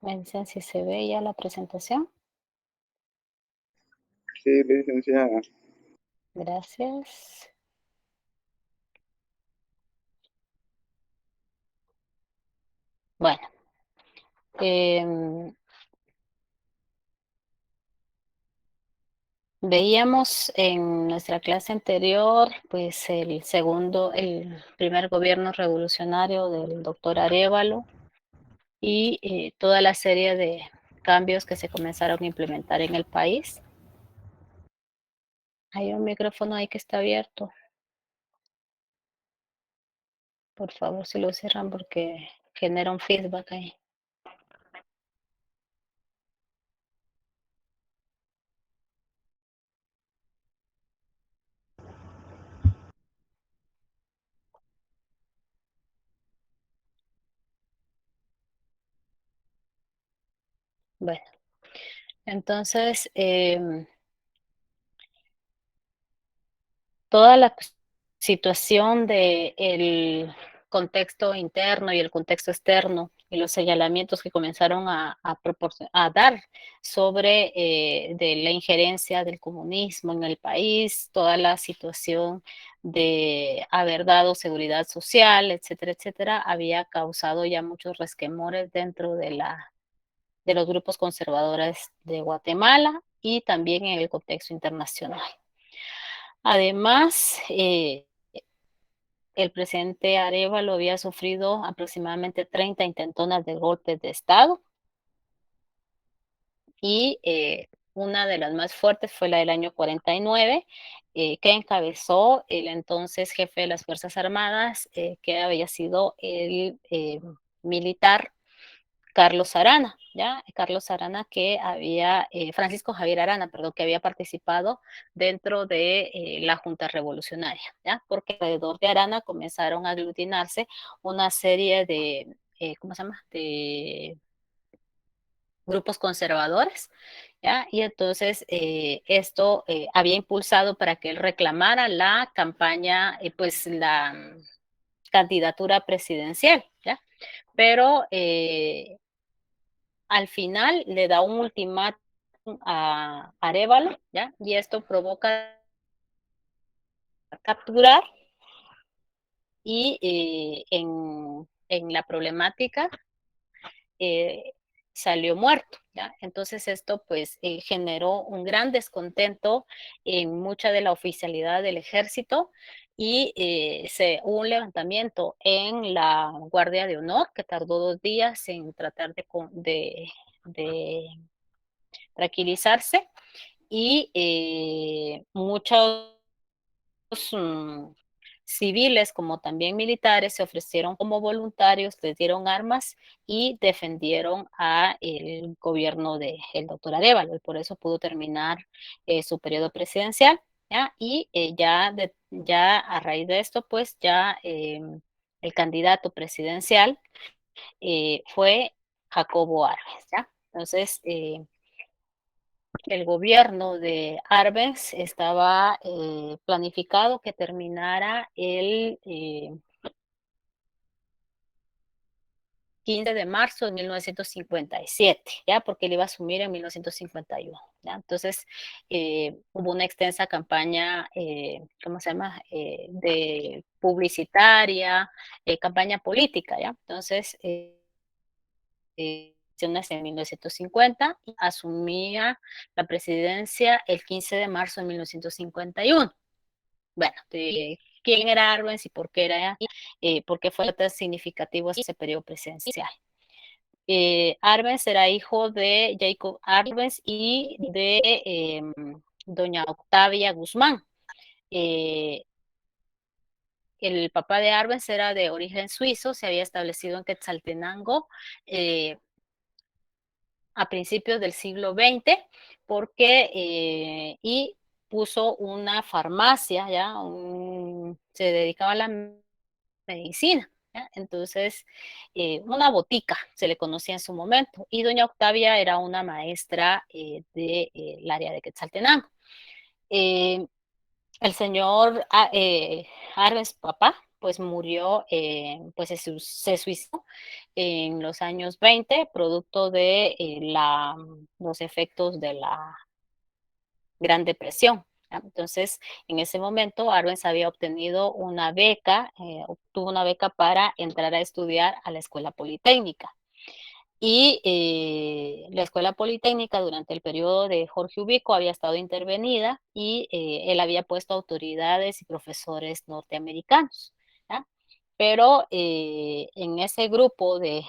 Me dicen si se ve ya la presentación. Sí, licenciada. Gracias. Bueno, em, veíamos en nuestra clase anterior, pues el primer gobierno revolucionario del doctor Arévalo y toda la serie de cambios que se comenzaron a implementar en el país. Hay un micrófono ahí que está abierto. Por favor, si lo cierran porque genera un feedback ahí. Bueno, entonces, toda la situación del contexto interno y el contexto externo y los señalamientos que comenzaron a dar sobre de la injerencia del comunismo en el país, toda la situación de haber dado seguridad social, etcétera, etcétera, había causado ya muchos resquemores dentro de los grupos conservadores de Guatemala y también en el contexto internacional. Además, el presidente Arévalo había sufrido aproximadamente 30 intentonas de golpes de Estado y una de las más fuertes fue la del año 49, que encabezó el entonces jefe de las Fuerzas Armadas, que había sido el militar Carlos Arana, ¿ya? Carlos Arana que había, Francisco Javier Arana, perdón, que había participado dentro de la Junta Revolucionaria, ¿ya? Porque alrededor de Arana comenzaron a aglutinarse una serie de, ¿cómo se llama? De grupos conservadores, ¿ya? Y entonces esto había impulsado para que él reclamara la campaña, pues la candidatura presidencial, ¿ya? Pero al final le da un ultimátum a Arévalo, ¿ya? Y esto provoca capturar y en la problemática eh, salió muerto, ¿ya? Entonces esto pues generó un gran descontento en mucha de la oficialidad del ejército y hubo un levantamiento en la Guardia de Honor que tardó 2 días en tratar de tranquilizarse y muchos civiles como también militares se ofrecieron como voluntarios, les dieron armas y defendieron a el gobierno del doctor Arévalo y por eso pudo terminar su periodo presidencial, ¿ya? Y ya a raíz de esto, pues ya el candidato presidencial fue Jacobo Arbenz, ¿ya? Entonces, el gobierno de Arbenz estaba planificado que terminara el 15 de marzo de 1957, ¿ya? Porque él iba a asumir en 1951, ¿ya? Entonces, hubo una extensa campaña, ¿cómo se llama? De publicitaria, campaña política, ¿ya? Entonces, en 1950 y asumía la presidencia el 15 de marzo de 1951. Bueno, de quién era Arbenz y por qué fue tan significativo ese periodo presidencial. Arbenz era hijo de Jacob Arbenz y de doña Octavia Guzmán. Eh, el papá de Arbenz era de origen suizo, se había establecido en Quetzaltenango a principios del siglo XX, porque y puso una farmacia, ¿ya? Se dedicaba a la medicina, ¿ya? Entonces, una botica se le conocía en su momento, y doña Octavia era una maestra del área de Quetzaltenango. El señor Arbenz, papá, pues murió, pues se suicidó en los años 20, producto de los efectos de la Gran Depresión. ¿Ya? Entonces, en ese momento, Arbenz había obtenido una beca, obtuvo una beca para entrar a estudiar a la Escuela Politécnica. Y la Escuela Politécnica durante el periodo de Jorge Ubico había estado intervenida y él había puesto autoridades y profesores norteamericanos. ¿Ya? Pero en ese grupo de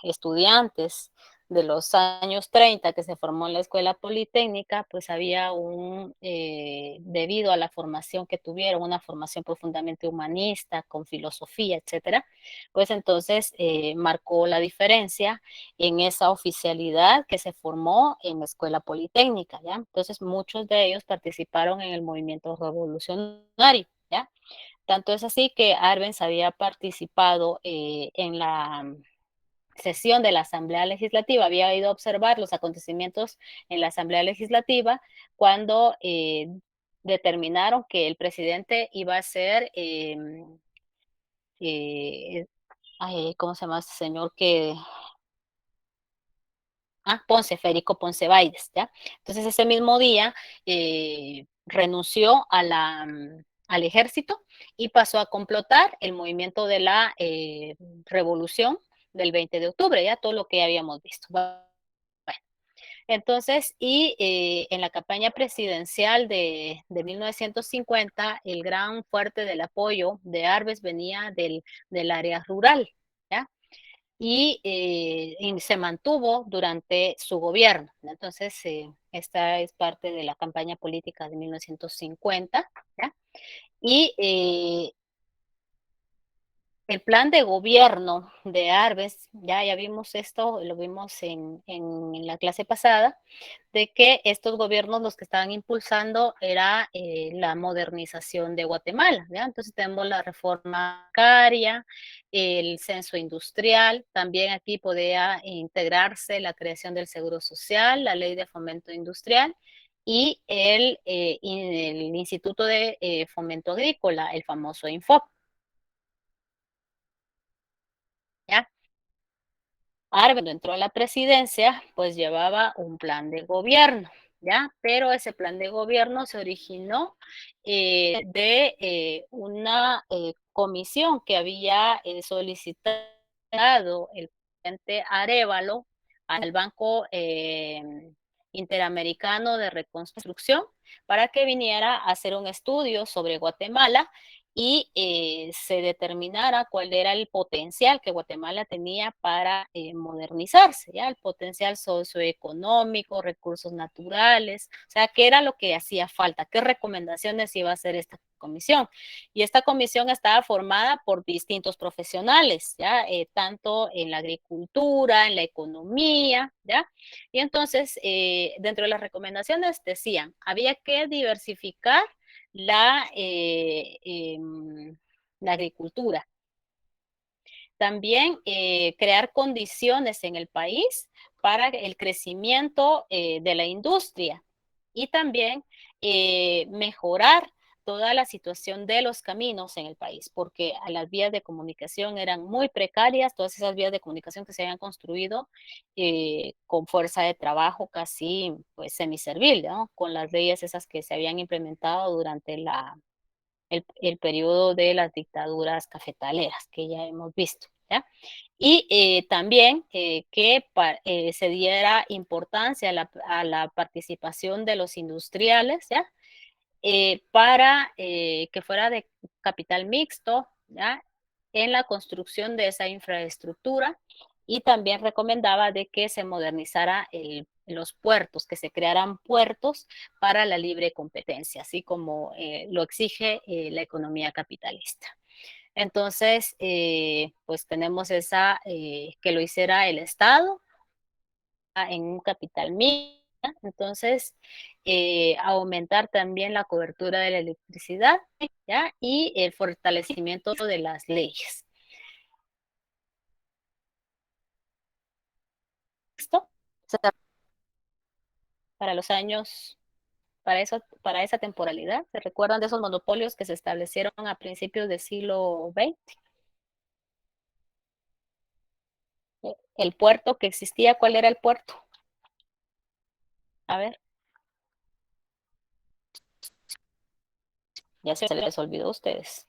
estudiantes de los años 30 que se formó en la Escuela Politécnica, pues había debido a la formación que tuvieron, una formación profundamente humanista, con filosofía, etcétera, pues entonces marcó la diferencia en esa oficialidad que se formó en la Escuela Politécnica, ¿ya? Entonces muchos de ellos participaron en el movimiento revolucionario, ¿ya? Tanto es así que Arbenz había participado en la sesión de la Asamblea Legislativa, había ido a observar los acontecimientos en la Asamblea Legislativa cuando determinaron que el presidente iba a ser, eh, ¿cómo se llama este señor que Ponce, Federico Ponce Baides, ¿ya? Entonces ese mismo día renunció al ejército y pasó a complotar el movimiento de la revolución del 20 de octubre, ya todo lo que habíamos visto. Bueno, entonces, y en la campaña presidencial de 1950, el gran fuerte del apoyo de Arbenz venía del área rural, ¿ya? Y se mantuvo durante su gobierno. Entonces, esta es parte de la campaña política de 1950, ¿ya? Y el plan de gobierno de Arbenz, ya vimos esto, lo vimos en la clase pasada, de que estos gobiernos los que estaban impulsando era la modernización de Guatemala, ¿ya? Entonces tenemos la reforma bancaria, el censo industrial, también aquí podía integrarse la creación del seguro social, la ley de fomento industrial y el Instituto de Fomento Agrícola, el famoso INFOP, ¿ya? Ahora, cuando entró a la presidencia, pues llevaba un plan de gobierno, ¿ya? Pero ese plan de gobierno se originó de una comisión que había solicitado el presidente Arévalo al Banco Interamericano de Reconstrucción para que viniera a hacer un estudio sobre Guatemala y se determinara cuál era el potencial que Guatemala tenía para modernizarse, ¿ya? El potencial socioeconómico, recursos naturales, o sea, qué era lo que hacía falta, qué recomendaciones iba a hacer esta comisión. Y esta comisión estaba formada por distintos profesionales, ¿ya? Tanto en la agricultura, en la economía, ¿ya? Y entonces, dentro de las recomendaciones decían, había que diversificar la, la agricultura. También crear condiciones en el país para el crecimiento de la industria y también mejorar toda la situación de los caminos en el país, porque las vías de comunicación eran muy precarias, todas esas vías de comunicación que se habían construido con fuerza de trabajo casi pues semiservil, ¿no? Con las leyes esas que se habían implementado durante el periodo de las dictaduras cafetaleras que ya hemos visto, ¿ya? Y también que se diera importancia a la participación de los industriales, ¿ya? Para que fuera de capital mixto, ¿ya? En la construcción de esa infraestructura y también recomendaba de que se modernizara los puertos, que se crearan puertos para la libre competencia, así como lo exige la economía capitalista. Entonces, pues tenemos que lo hiciera el Estado en un capital mínimo. Entonces, aumentar también la cobertura de la electricidad, ¿ya? Y el fortalecimiento de las leyes. ¿Listo? O sea, para los años, para esa temporalidad. ¿Se recuerdan de esos monopolios que se establecieron a principios del siglo XX? El puerto que existía, ¿cuál era el puerto? A ver, ya se les olvidó a ustedes.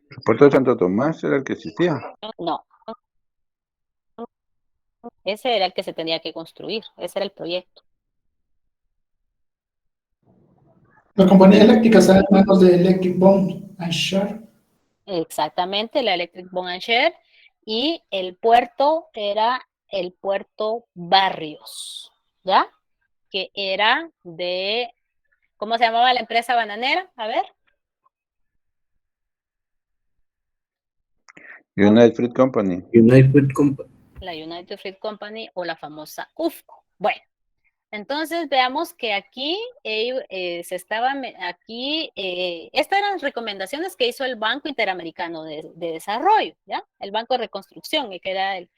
El puerto de Santo Tomás era el que existía. No, ese era el que se tenía que construir, ese era el proyecto. La compañía eléctrica está en manos de Electric Bond and Share. Exactamente, la Electric Bond Share, y el puerto era el puerto Barrios, ¿ya? Que era de, ¿cómo se llamaba la empresa bananera? A ver. United Fruit Company. United Fruit Company. La United Fruit Company o la famosa UFCO. Bueno, entonces veamos que aquí se estaba, aquí, estas eran las recomendaciones que hizo el Banco Interamericano de Desarrollo, ¿ya? El Banco de Reconstrucción, que era el...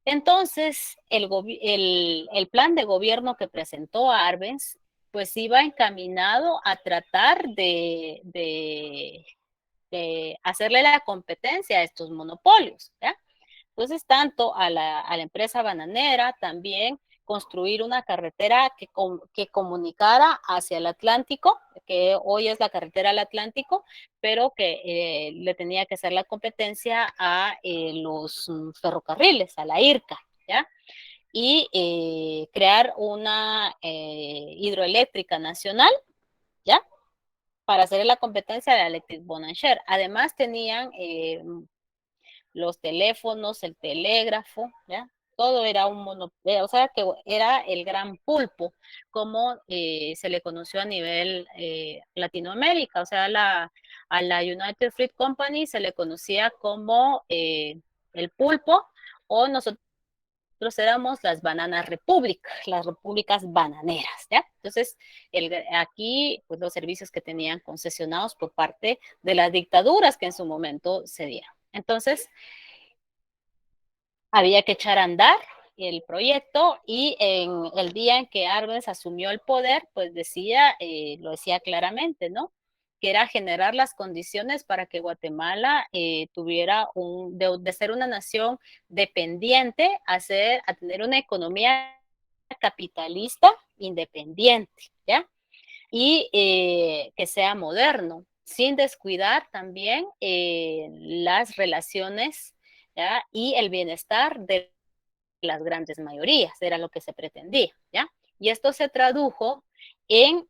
Entonces, el plan de gobierno que presentó Arbenz, pues iba encaminado a tratar de hacerle la competencia a estos monopolios, ¿ya? Entonces, tanto a la empresa bananera, también construir una carretera que comunicara hacia el Atlántico, que hoy es la carretera al Atlántico, pero que le tenía que hacer la competencia a los ferrocarriles, a la IRCA, ¿ya? Y crear una hidroeléctrica nacional, ¿ya? Para hacer la competencia de la Electric Bonaire. Además tenían los teléfonos, el telégrafo, ¿ya? Todo era un monopolio, o sea que era el gran pulpo, como se le conoció a nivel Latinoamérica, o sea, a la United Fruit Company se le conocía como el pulpo, o nosotros éramos las bananas repúblicas, las repúblicas bananeras, ¿ya? Entonces, aquí, pues los servicios que tenían concesionados por parte de las dictaduras que en su momento se dieron. Entonces, había que echar a andar el proyecto, y en el día en que Arbenz asumió el poder, pues decía, lo decía claramente, ¿no? Que era generar las condiciones para que Guatemala tuviera de ser una nación dependiente a tener una economía capitalista independiente, ¿ya? Y que sea moderno, sin descuidar también las relaciones, ¿ya? Y el bienestar de las grandes mayorías, era lo que se pretendía, ¿ya? Y esto se tradujo en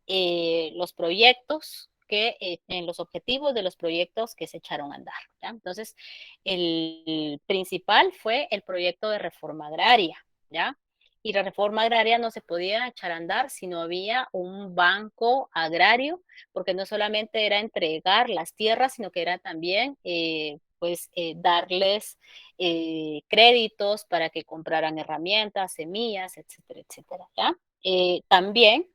los proyectos en los objetivos de los proyectos que se echaron a andar, ¿ya? Entonces, el principal fue el proyecto de reforma agraria, ¿ya? Y la reforma agraria no se podía echar a andar si no había un banco agrario, porque no solamente era entregar las tierras, sino que era también, darles créditos para que compraran herramientas, semillas, etcétera, etcétera, ¿ya? También,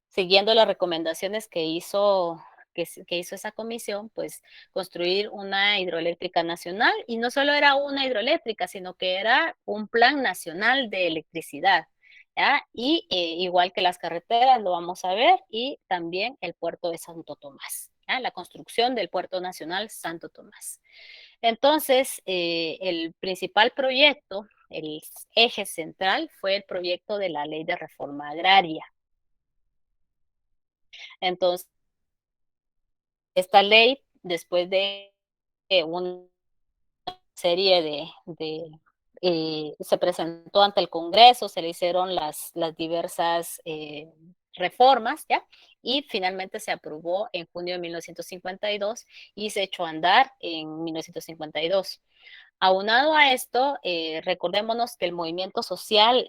siguiendo las recomendaciones que hizo esa comisión, pues construir una hidroeléctrica nacional, y no solo era una hidroeléctrica, sino que era un plan nacional de electricidad, ¿ya? Y igual que las carreteras, lo vamos a ver, y también el puerto de Santo Tomás, ¿ya? La construcción del puerto nacional Santo Tomás. Entonces, el principal proyecto, el eje central, fue el proyecto de la Ley de Reforma Agraria. Entonces, esta ley, después de una serie se presentó ante el Congreso, se le hicieron las diversas reformas, ¿ya? Y finalmente se aprobó en junio de 1952 y se echó a andar en 1952. Aunado a esto, recordémonos que el movimiento social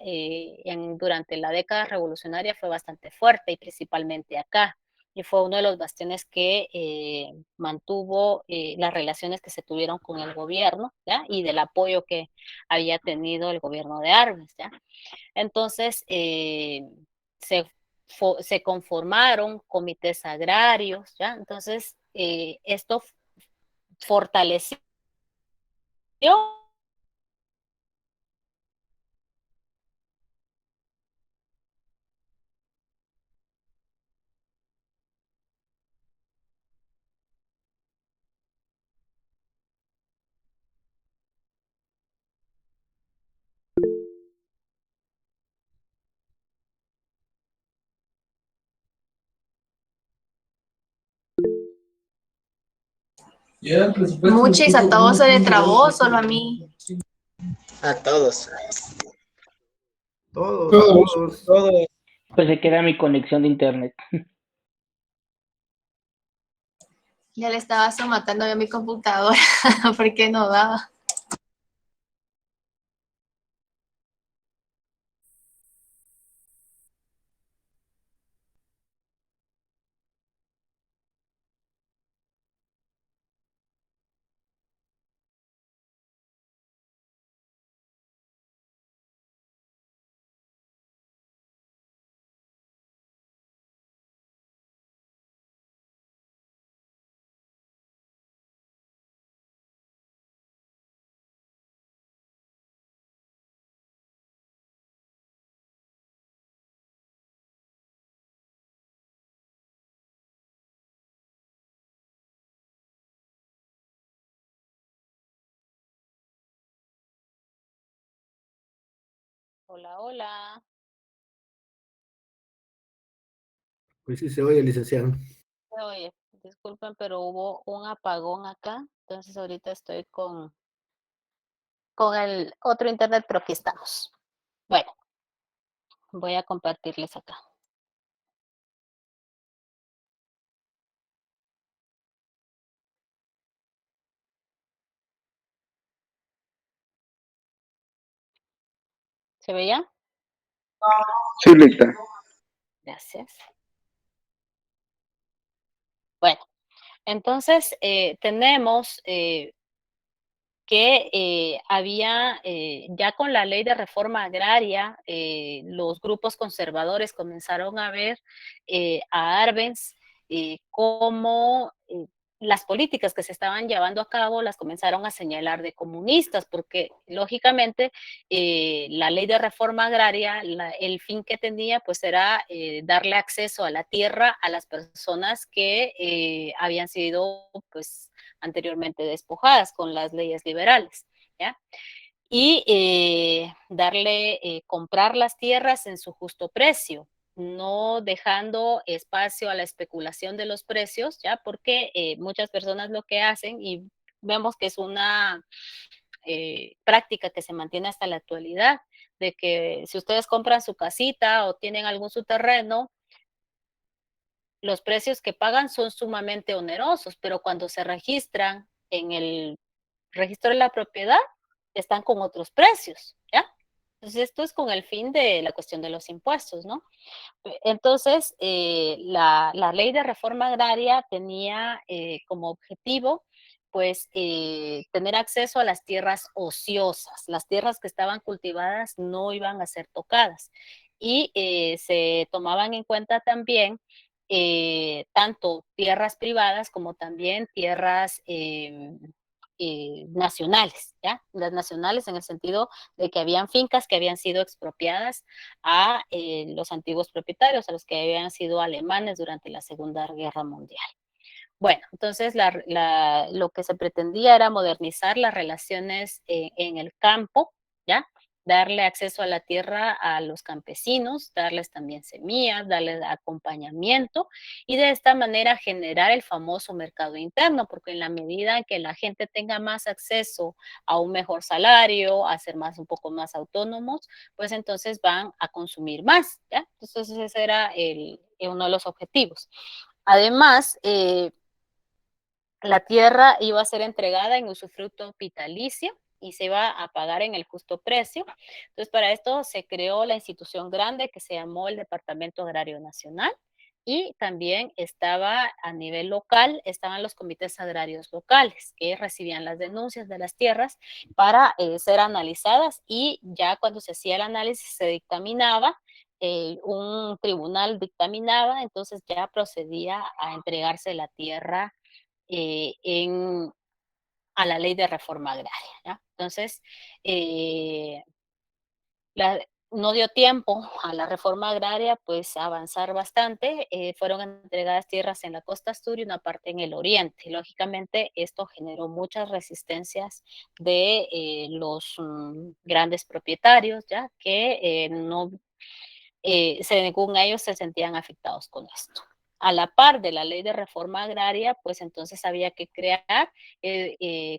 durante la década revolucionaria fue bastante fuerte, y principalmente acá, y fue uno de los bastiones que mantuvo las relaciones que se tuvieron con el gobierno, ¿ya? Y del apoyo que había tenido el gobierno de Arbenz, ¿ya? Entonces, se conformaron comités agrarios, ¿ya? Entonces, esto fortaleció Muchis, a todos se le trabó, solo a mí. A todos. Todos, a Todos. todos. Todos. Pensé que era mi conexión de internet. Ya le estaba matando yo a mi computadora porque no daba. Hola, hola. Pues sí se oye, licenciado. Oye, disculpen, pero hubo un apagón acá, entonces ahorita estoy con el otro internet, pero aquí estamos. Bueno, voy a compartirles acá. ¿Se veía? Sí, lista. Gracias. Bueno, entonces tenemos que había, ya con la ley de reforma agraria, los grupos conservadores comenzaron a ver a Arbenz como las políticas que se estaban llevando a cabo las comenzaron a señalar de comunistas, porque lógicamente la ley de reforma agraria, el fin que tenía pues era darle acceso a la tierra a las personas que habían sido pues anteriormente despojadas con las leyes liberales, ¿ya? Y comprar las tierras en su justo precio, no dejando espacio a la especulación de los precios, ¿ya? Porque muchas personas lo que hacen, y vemos que es una práctica que se mantiene hasta la actualidad, de que si ustedes compran su casita o tienen algún su terreno, los precios que pagan son sumamente onerosos, pero cuando se registran en el registro de la propiedad, están con otros precios, ¿ya? Entonces, esto es con el fin de la cuestión de los impuestos, ¿no? Entonces, la ley de reforma agraria tenía como objetivo, pues, tener acceso a las tierras ociosas. Las tierras que estaban cultivadas no iban a ser tocadas. Y se tomaban en cuenta también tanto tierras privadas como también tierras nacionales, ¿ya? Las nacionales en el sentido de que habían fincas que habían sido expropiadas a los antiguos propietarios, a los que habían sido alemanes durante la Segunda Guerra Mundial. Bueno, entonces lo que se pretendía era modernizar las relaciones en el campo, ¿ya? Darle acceso a la tierra a los campesinos, darles también semillas, darles acompañamiento y de esta manera generar el famoso mercado interno, porque en la medida en que la gente tenga más acceso a un mejor salario, a ser más un poco más autónomos, pues entonces van a consumir más, ¿ya? Entonces ese era uno de los objetivos. Además, la tierra iba a ser entregada en usufructo vitalicio y se iba a pagar en el justo precio. Entonces, para esto se creó la institución grande que se llamó el Departamento Agrario Nacional y también estaba a nivel local, estaban los comités agrarios locales que recibían las denuncias de las tierras para ser analizadas y ya cuando se hacía el análisis se dictaminaba, un tribunal dictaminaba, entonces ya procedía a entregarse la tierra en, a la ley de reforma agraria, ¿ya? Entonces, eh, la, no dio tiempo a la reforma agraria pues avanzar bastante, fueron entregadas tierras en la costa sur y una parte en el oriente. Lógicamente esto generó muchas resistencias de los grandes propietarios, ya que no, según ellos se sentían afectados con esto. a la par de la ley de reforma agraria, pues entonces había que crear,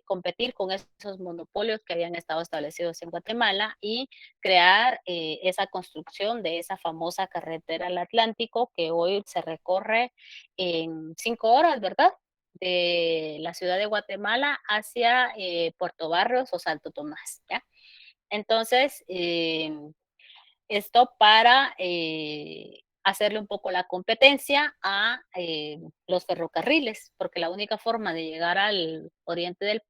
competir con esos monopolios que habían estado establecidos en Guatemala y crear esa construcción de esa famosa carretera al Atlántico que hoy se recorre en 5 horas, ¿verdad? De la ciudad de Guatemala hacia Puerto Barrios o Santo Tomás, ¿ya? Entonces, esto para hacerle un poco la competencia a los ferrocarriles, porque la única forma de llegar al oriente del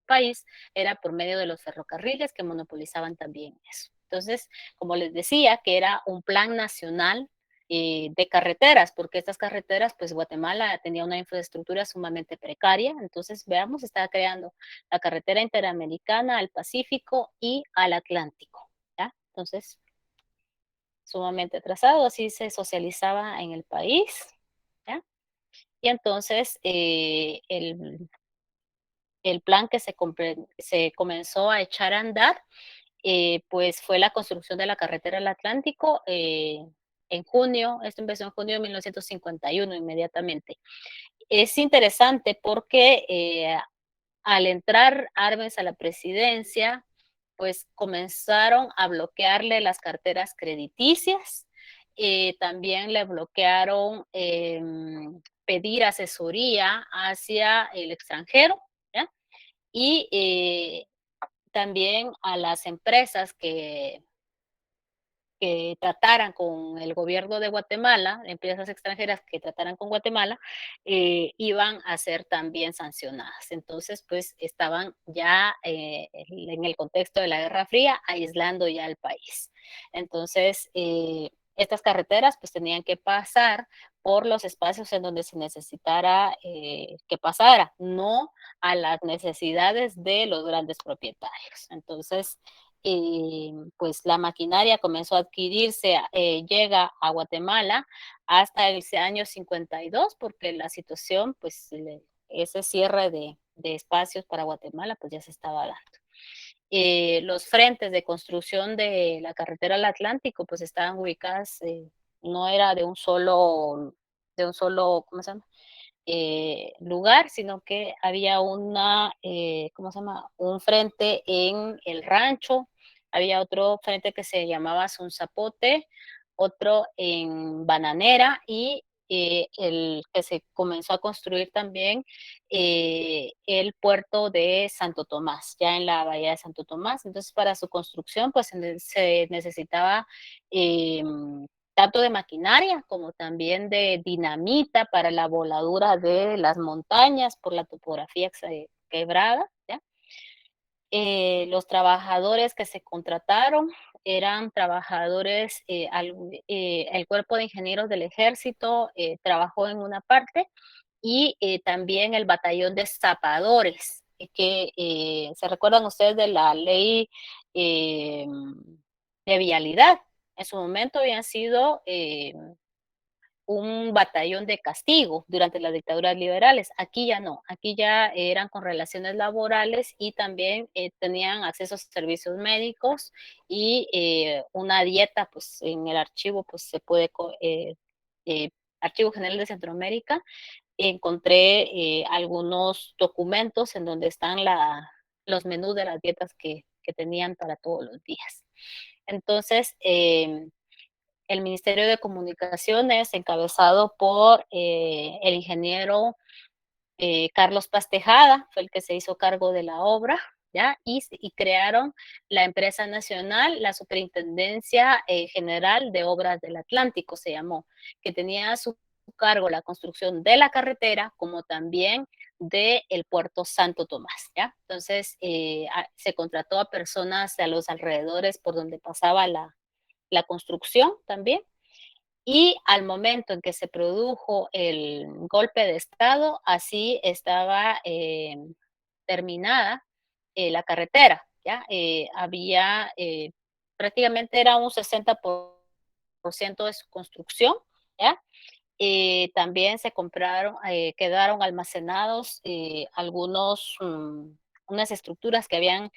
país era por medio de los ferrocarriles que monopolizaban también eso. Entonces, como les decía, que era un plan nacional de carreteras, porque estas carreteras, pues Guatemala tenía una infraestructura sumamente precaria, entonces veamos, estaba creando la carretera interamericana al Pacífico y al Atlántico, ¿ya? Entonces, sumamente atrasado, así se socializaba en el país, ¿ya? Y entonces el plan que se comenzó a echar a andar, pues fue la construcción de la carretera al Atlántico en junio, esto empezó en junio de 1951 inmediatamente. Es interesante porque al entrar Arbenz a la presidencia, pues comenzaron a bloquearle las carteras crediticias, también le bloquearon pedir asesoría hacia el extranjero, ¿ya? Y también a las empresas que trataran con el gobierno de Guatemala, empresas extranjeras que trataran con Guatemala, iban a ser también sancionadas. Entonces, pues estaban ya en el contexto de la Guerra Fría, aislando ya al país. Entonces, estas carreteras pues tenían que pasar por los espacios en donde se necesitara que pasara, no a las necesidades de los grandes propietarios. Entonces, pues la maquinaria comenzó a adquirirse, llega a Guatemala hasta el año 52, porque la situación, pues ese cierre de espacios para Guatemala, pues ya se estaba dando. Los frentes de construcción de la carretera al Atlántico, pues estaban ubicadas, no era de un solo, ¿cómo se llama? Lugar, sino que había ¿cómo se llama? Un frente en el rancho, había otro frente que se llamaba Zapote, otro en Bananera y el que se comenzó a construir también el puerto de Santo Tomás, ya en la bahía de Santo Tomás. Entonces, para su construcción, pues se necesitaba tanto de maquinaria como también de dinamita para la voladura de las montañas por la topografía quebrada, ¿ya? Los trabajadores que se contrataron eran trabajadores, el cuerpo de ingenieros del ejército trabajó en una parte y también el batallón de zapadores, que se recuerdan ustedes de la ley de vialidad. En su momento habían sido un batallón de castigo durante las dictaduras liberales. Aquí ya no, aquí ya eran con relaciones laborales y también tenían acceso a servicios médicos y una dieta, pues en el archivo, pues se puede, Archivo General de Centroamérica, encontré algunos documentos en donde están los menús de las dietas que tenían para todos los días. Entonces, el Ministerio de Comunicaciones, encabezado por el ingeniero Carlos Paz Tejada, fue el que se hizo cargo de la obra, ¿ya? Y crearon la empresa nacional, la Superintendencia General de Obras del Atlántico, se llamó, que tenía a su cargo la construcción de la carretera, como también del puerto Santo Tomás, ¿ya? Entonces, se contrató a personas a los alrededores por donde pasaba la construcción también, y al momento en que se produjo el golpe de Estado, así estaba terminada la carretera, ¿ya? Había, prácticamente era un 60% de su construcción, ¿ya? También se compraron, quedaron almacenados unas estructuras que habían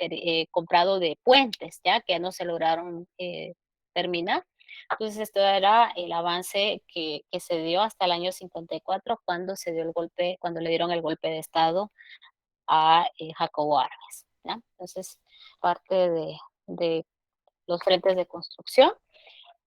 comprado de puentes, ¿ya? Que no se lograron terminar. Entonces, esto era el avance que se dio hasta el año 54, cuando se dio el golpe, cuando le dieron el golpe de Estado a Jacobo Arbenz, ¿ya? Entonces, parte de los frentes de construcción.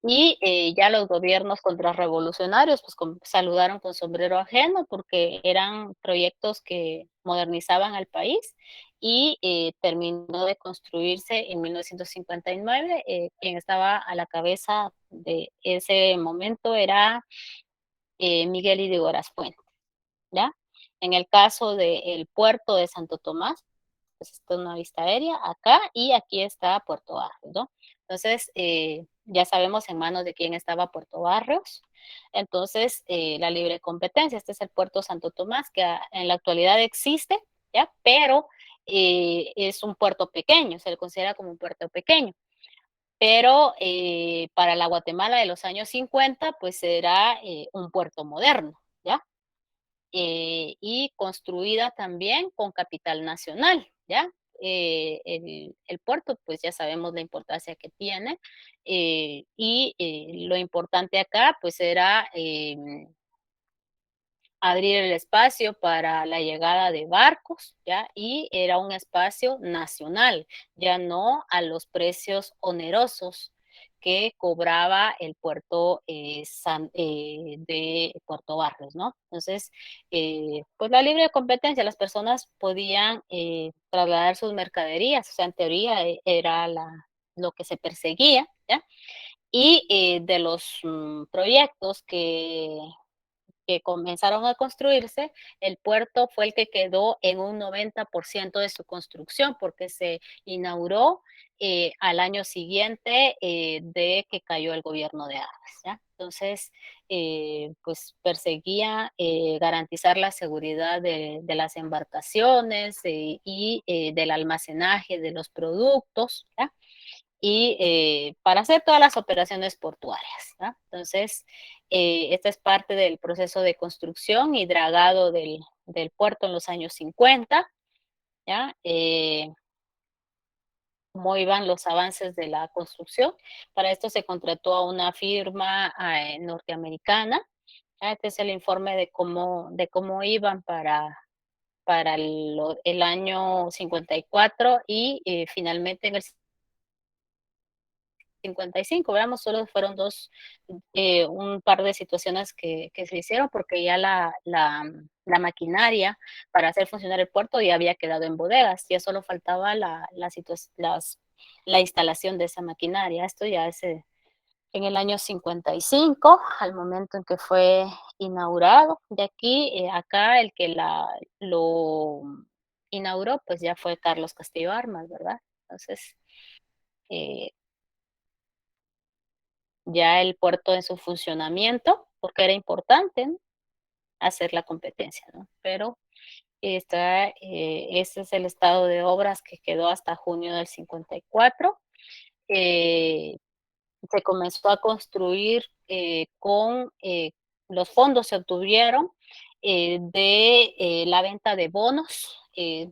Y ya los gobiernos contrarrevolucionarios pues saludaron con sombrero ajeno, porque eran proyectos que modernizaban al país, y terminó de construirse en 1959. Quien estaba a la cabeza de ese momento era Miguel Ydígoras Fuentes, ¿ya? En el caso del puerto de Santo Tomás, pues está una vista aérea acá, y aquí está Puerto Barrios, ¿no? Entonces, ya sabemos en manos de quién estaba Puerto Barrios. Entonces, la libre competencia, este es el puerto Santo Tomás, que en la actualidad existe, ¿ya? Pero es un puerto pequeño, se le considera como un puerto pequeño. Pero para la Guatemala de los años 50, pues era un puerto moderno, ¿ya? Y construida también con capital nacional, ¿ya? El puerto, pues ya sabemos la importancia que tiene, y lo importante acá, pues era abrir el espacio para la llegada de barcos, ¿ya? Y era un espacio nacional, ya no a los precios onerosos que cobraba el puerto de Puerto Barrios, ¿no? Entonces, pues la libre competencia, las personas podían trasladar sus mercaderías, o sea, en teoría era lo que se perseguía, ¿ya? Y de los proyectos que comenzaron a construirse, el puerto fue el que quedó en un 90% de su construcción, porque se inauguró al año siguiente de que cayó el gobierno de Arbenz, ¿ya? Entonces, pues perseguía garantizar la seguridad de las embarcaciones y del almacenaje de los productos, ¿ya? Y para hacer todas las operaciones portuarias, ¿no? Entonces, esta es parte del proceso de construcción y dragado del puerto en los años 50, ¿ya? Cómo iban los avances de la construcción. Para esto se contrató a una firma norteamericana, ¿ya? Este es el informe de cómo iban para el año 54, y finalmente en el 55, veamos, solo fueron un par de situaciones que se hicieron, porque ya la maquinaria para hacer funcionar el puerto ya había quedado en bodegas, ya solo faltaba la instalación de esa maquinaria. Esto ya es en el año 55, al momento en que fue inaugurado. De aquí, acá el que lo inauguró, pues ya fue Carlos Castillo Armas, ¿verdad? Entonces, eh, ya el puerto en su funcionamiento, porque era importante, ¿no?, hacer la competencia, ¿no? Pero ese es el estado de obras que quedó hasta junio del 54. Eh, Se comenzó a construir los fondos se obtuvieron de la venta de bonos, que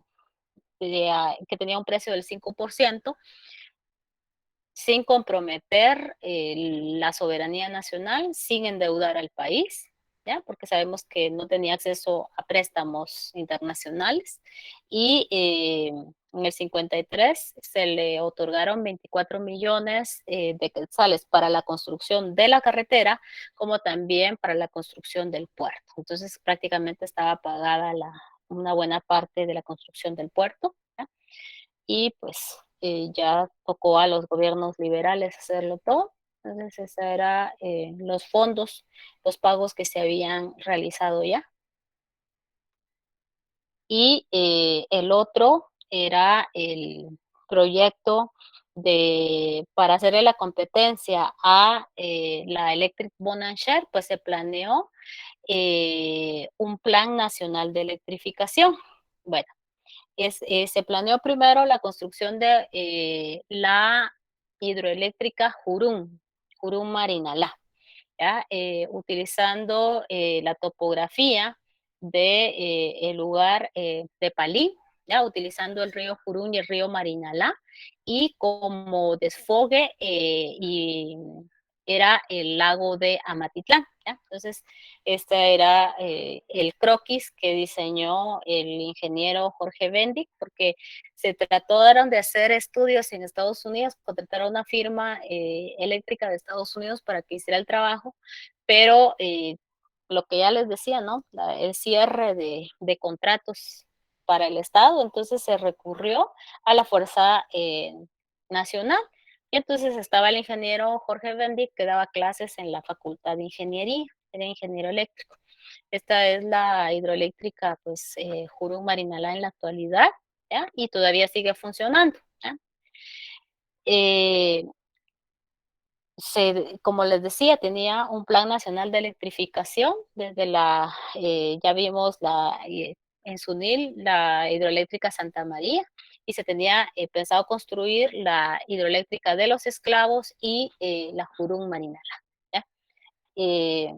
tenía un precio del 5%, sin comprometer la soberanía nacional, sin endeudar al país, ¿ya? Porque sabemos que no tenía acceso a préstamos internacionales. Y en el 53 se le otorgaron 24 millones de quetzales para la construcción de la carretera, como también para la construcción del puerto. Entonces prácticamente estaba pagada una buena parte de la construcción del puerto, ¿ya? Y pues ya tocó a los gobiernos liberales hacerlo todo. Entonces, esos eran los fondos, los pagos que se habían realizado ya. Y el otro era el proyecto para hacerle la competencia a la Electric Bonancher, pues se planeó un plan nacional de electrificación. Bueno, se planeó primero la construcción de la hidroeléctrica Jurún Marinalá, ¿ya? Utilizando la topografía el lugar de Palí, ¿ya? Utilizando el río Jurún y el río Marinalá, y como desfogue era el lago de Amatitlán, ¿ya? Entonces, este era el croquis que diseñó el ingeniero Jorge Bendick, porque se trataron de hacer estudios en Estados Unidos, contratar a una firma eléctrica de Estados Unidos para que hiciera el trabajo, pero lo que ya les decía, ¿no? El cierre de contratos para el Estado, entonces se recurrió a la Fuerza Nacional. Y entonces estaba el ingeniero Jorge Bendick, que daba clases en la Facultad de Ingeniería, era ingeniero eléctrico. Esta es la hidroeléctrica, pues, Jurún Marinalá en la actualidad, ¿ya? Y todavía sigue funcionando, ¿ya? Como les decía, tenía un plan nacional de electrificación desde ya vimos en Sunil, la hidroeléctrica Santa María, y se tenía pensado construir la hidroeléctrica de Los Esclavos y la Jurún Marinala, ¿ya? Eh,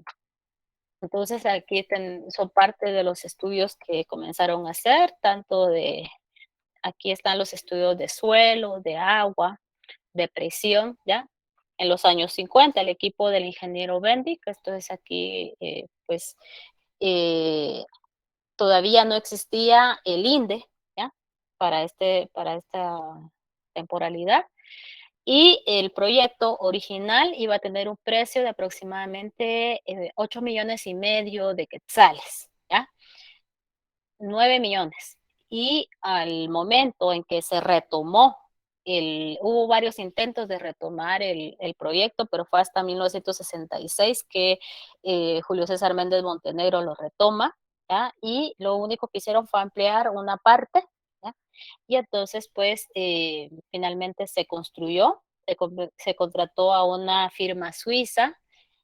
entonces aquí son parte de los estudios que comenzaron a hacer, aquí están los estudios de suelo, de agua, de presión, ¿ya? En los años 50, el equipo del ingeniero Bendick, esto es aquí, pues, eh, todavía no existía el INDE, ¿ya? Para esta temporalidad. Y el proyecto original iba a tener un precio de aproximadamente 8 millones y medio de quetzales, ¿ya? 9 millones. Y al momento en que se retomó, hubo varios intentos de retomar el proyecto, pero fue hasta 1966 que Julio César Méndez Montenegro lo retoma, ¿ya? Y lo único que hicieron fue ampliar una parte, ¿ya? Y entonces, pues, finalmente se construyó, se contrató a una firma suiza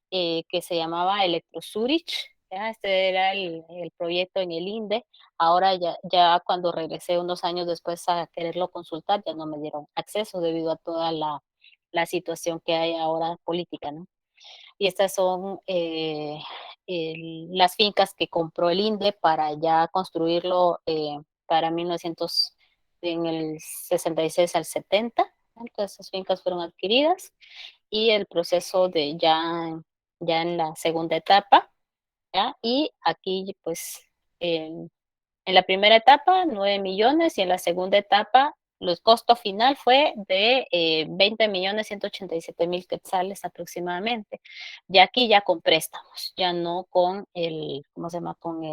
que se llamaba Electro Zurich, ¿ya? Este era el proyecto en el INDE. Ahora ya cuando regresé unos años después a quererlo consultar, ya no me dieron acceso debido a toda la situación que hay ahora política, ¿no? Y estas son las fincas que compró el INDE para ya construirlo para 1900, en el 66 al 70. Entonces esas fincas fueron adquiridas y el proceso de ya en la segunda etapa, ¿ya? Y aquí, pues, en la primera etapa, 9 millones, y en la segunda etapa, el costo final fue de 20 millones 187 mil quetzales aproximadamente. Y aquí ya con préstamos, ya no con ¿cómo se llama? Con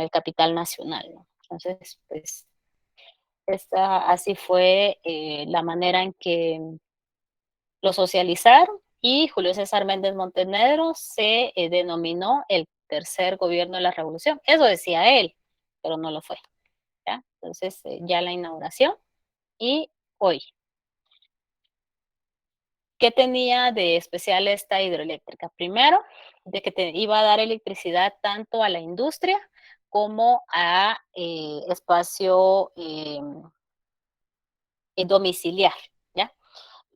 el capital nacional, ¿no? Entonces, pues, así fue la manera en que lo socializaron y Julio César Méndez Montenegro se denominó el tercer gobierno de la revolución. Eso decía él, pero no lo fue, ¿ya? Entonces, ya la inauguración y hoy. ¿Qué tenía de especial esta hidroeléctrica? Primero, de que iba a dar electricidad tanto a la industria como a espacio domiciliar, ¿ya?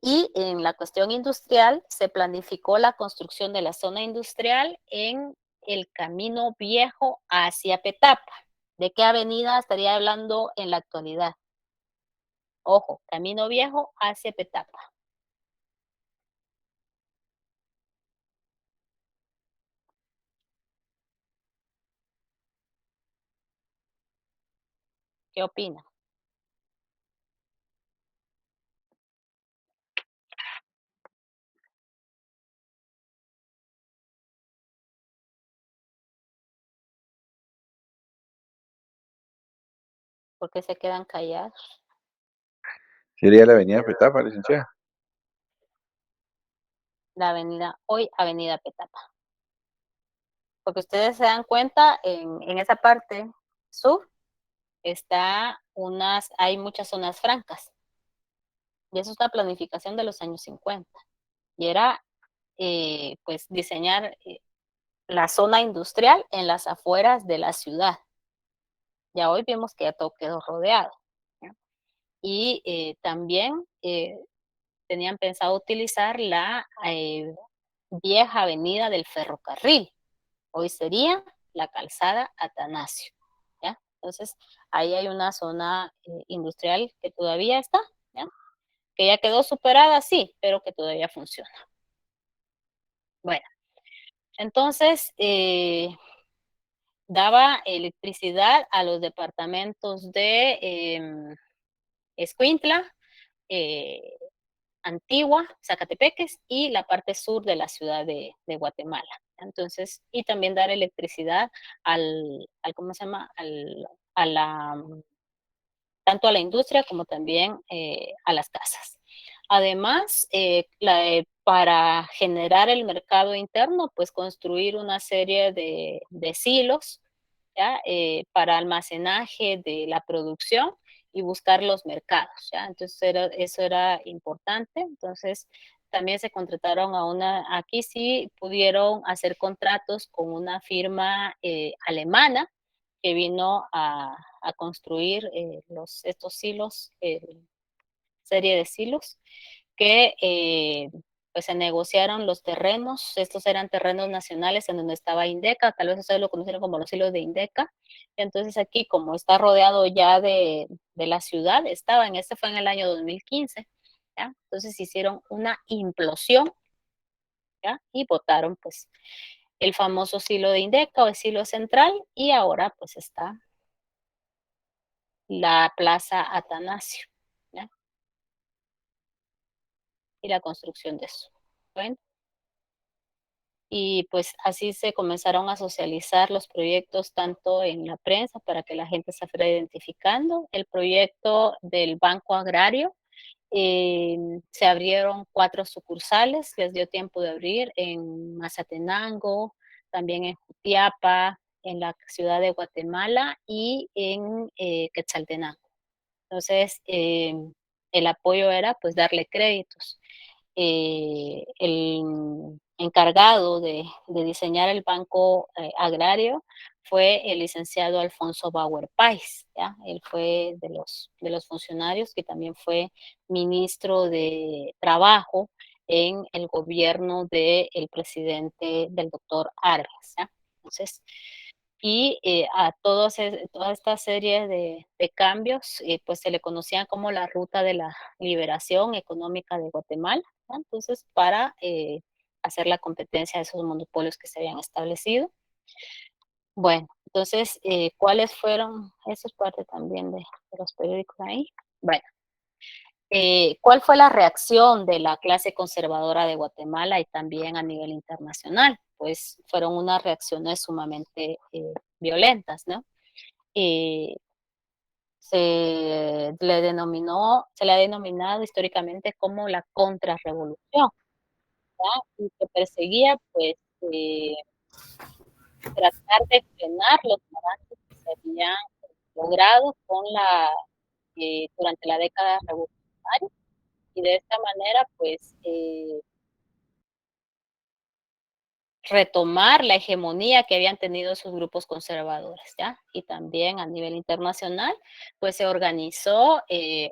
Y en la cuestión industrial se planificó la construcción de la zona industrial en el Camino Viejo hacia Petapa. ¿De qué avenida estaría hablando en la actualidad? Ojo, Camino Viejo hacia Petapa. ¿Qué opina? ¿Por qué se quedan callados? Sería la avenida Petapa, licenciada. La avenida, hoy Avenida Petapa. Porque ustedes se dan cuenta, en esa parte sur hay muchas zonas francas. Y eso es una planificación de los años 50. Y era, pues, diseñar la zona industrial en las afueras de la ciudad. Ya hoy vemos que ya todo quedó rodeado, ¿ya? Y también tenían pensado utilizar la vieja avenida del ferrocarril. Hoy sería la calzada Atanasio, ¿ya? Entonces, ahí hay una zona industrial que todavía está, ¿ya? que ya quedó superada, sí, pero que todavía funciona. Bueno, entonces daba electricidad a los departamentos de Escuintla, Antigua, Zacatepeques y la parte sur de la ciudad de Guatemala. Entonces, y también dar electricidad ¿cómo se llama? A la, tanto a la industria como también a las casas. Además, para generar el mercado interno, pues construir una serie de silos, ¿ya? Para almacenaje de la producción y buscar los mercados, ¿ya? Entonces eso era importante. Entonces también se contrataron aquí sí pudieron hacer contratos con una firma alemana que vino a construir estos silos, serie de silos, que pues se negociaron los terrenos. Estos eran terrenos nacionales en donde estaba Indeca, tal vez ustedes lo conocieron como los silos de Indeca. Entonces aquí, como está rodeado ya de la ciudad, este fue en el año 2015, ¿ya? Entonces hicieron una implosión, ¿ya? Y botaron pues el famoso silo de Indeca o el silo central, y ahora pues está la Plaza Atanasio, ¿ya? Y la construcción de eso. Bueno, y pues así se comenzaron a socializar los proyectos tanto en la prensa para que la gente se fuera identificando. El proyecto del Banco Agrario, se abrieron 4 sucursales, les dio tiempo de abrir en Mazatenango, también en Jutiapa, en la ciudad de Guatemala y en Quetzaltenango. Entonces, el apoyo era pues darle créditos. El encargado de diseñar el Banco Agrario fue el licenciado Alfonso Bauer Páez, ¿ya? Él fue de los funcionarios que también fue ministro de Trabajo en el gobierno del presidente del doctor Arbenz, ¿ya? Entonces, y toda esta serie de cambios, pues se le conocían como la ruta de la liberación económica de Guatemala, ¿no? Entonces, para hacer la competencia de esos monopolios que se habían establecido. Bueno, entonces, ¿cuáles fueron? Eso es parte también de los periódicos ahí. Bueno, ¿cuál fue la reacción de la clase conservadora de Guatemala y también a nivel internacional? Pues fueron unas reacciones sumamente violentas, ¿no? Se le ha denominado históricamente como la contrarrevolución, ¿ya? Y que perseguía, pues, eh, tratar de frenar los avances que se habían logrado durante la década revolucionaria, y de esta manera, pues, retomar la hegemonía que habían tenido esos grupos conservadores, ¿ya? Y también a nivel internacional, pues se organizó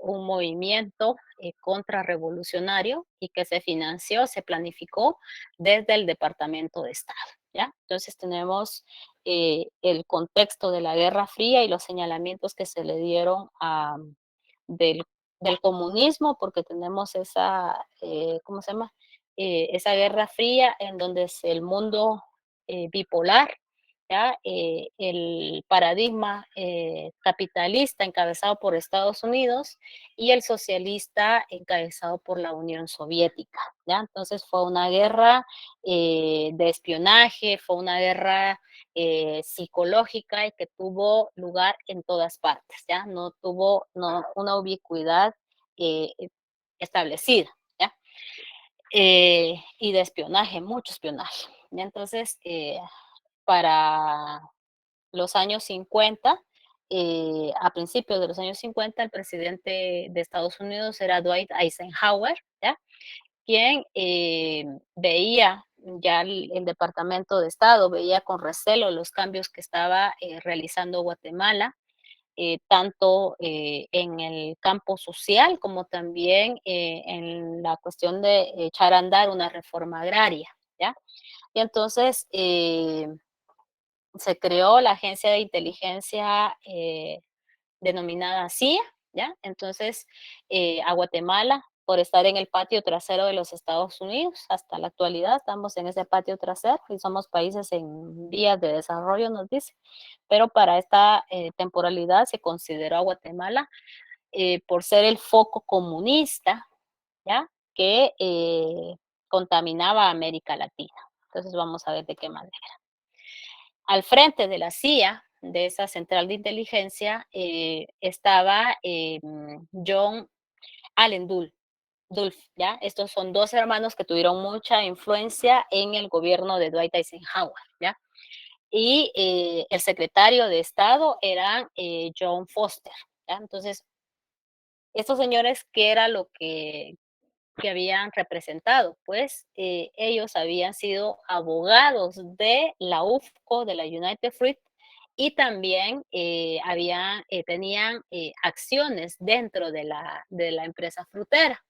un movimiento contrarrevolucionario y que se financió, se planificó desde el Departamento de Estado, ¿ya? Entonces tenemos el contexto de la Guerra Fría y los señalamientos que se le dieron del, del comunismo, porque tenemos ¿cómo se llama? Esa Guerra Fría en donde es el mundo bipolar, ¿ya? El paradigma capitalista encabezado por Estados Unidos y el socialista encabezado por la Unión Soviética, ¿ya? Entonces fue una guerra de espionaje, fue una guerra psicológica y que tuvo lugar en todas partes, ¿ya? No tuvo una ubicuidad eh, establecida, ¿ya? Y de espionaje, mucho espionaje. Y entonces, para los años 50, a principios de los años 50, el presidente de Estados Unidos era Dwight Eisenhower, ¿ya? Quien veía ya el Departamento de Estado, veía con recelo los cambios que estaba realizando Guatemala, tanto en el campo social como también en la cuestión de echar a andar una reforma agraria, ¿ya? Y entonces se creó la agencia de inteligencia denominada CIA, ¿ya? Entonces a Guatemala por estar en el patio trasero de los Estados Unidos. Hasta la actualidad estamos en ese patio trasero y somos países en vías de desarrollo, nos dice. Pero para esta temporalidad se consideró a Guatemala por ser el foco comunista, ¿ya? Que contaminaba a América Latina. Entonces vamos a ver de qué manera. Al frente de la CIA, de esa central de inteligencia, estaba John Allen Dulles, ¿ya? Estos son dos hermanos que tuvieron mucha influencia en el gobierno de Dwight Eisenhower, ¿ya? Y el secretario de Estado era John Foster, ¿ya? Entonces, estos señores, ¿qué era lo que habían representado? Pues ellos habían sido abogados de la UFCO, de la United Fruit, y también tenían acciones dentro de la empresa frutera.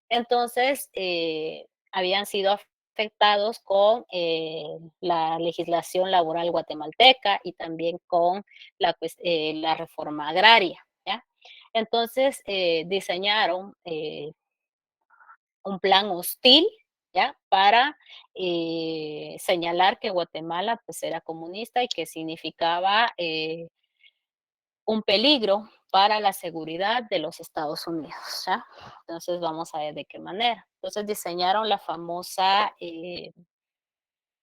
Entonces, habían sido afectados con la legislación laboral guatemalteca y también con la reforma agraria, ¿ya? Entonces, diseñaron un plan hostil, ¿ya? Para señalar que Guatemala pues era comunista y que significaba un peligro para la seguridad de los Estados Unidos, ¿ya? Entonces vamos a ver de qué manera. Entonces diseñaron la famosa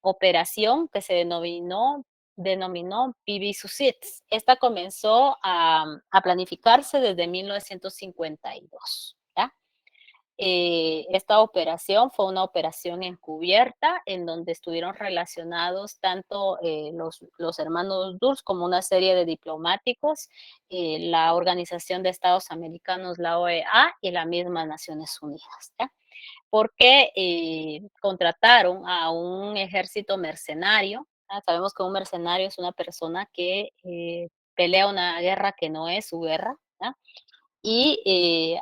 operación que se denominó PB Sussex. Esta comenzó a planificarse desde 1952, ¿ya? Esta operación fue una operación encubierta en donde estuvieron relacionados tanto los hermanos Dulles como una serie de diplomáticos, la Organización de Estados Americanos, la OEA, y la misma Naciones Unidas, ¿ya? Porque contrataron a un ejército mercenario, ¿ya? Sabemos que un mercenario es una persona que pelea una guerra que no es su guerra, ¿ya? Y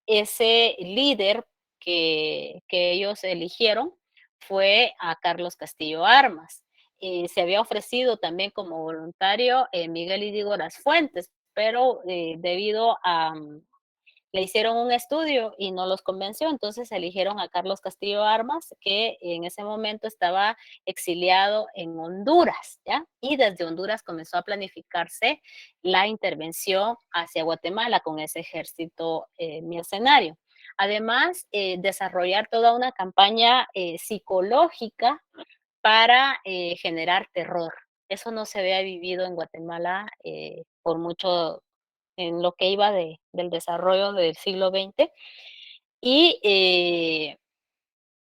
ese líder que ellos eligieron fue a Carlos Castillo Armas. Se había ofrecido también como voluntario Miguel Ídigo Las Fuentes, pero debido a le hicieron un estudio y no los convenció, entonces eligieron a Carlos Castillo Armas, que en ese momento estaba exiliado en Honduras, ¿ya? Y desde Honduras comenzó a planificarse la intervención hacia Guatemala con ese ejército mercenario. Además, desarrollar toda una campaña psicológica para generar terror. Eso no se había vivido en Guatemala por mucho en lo que iba del desarrollo del siglo XX. Y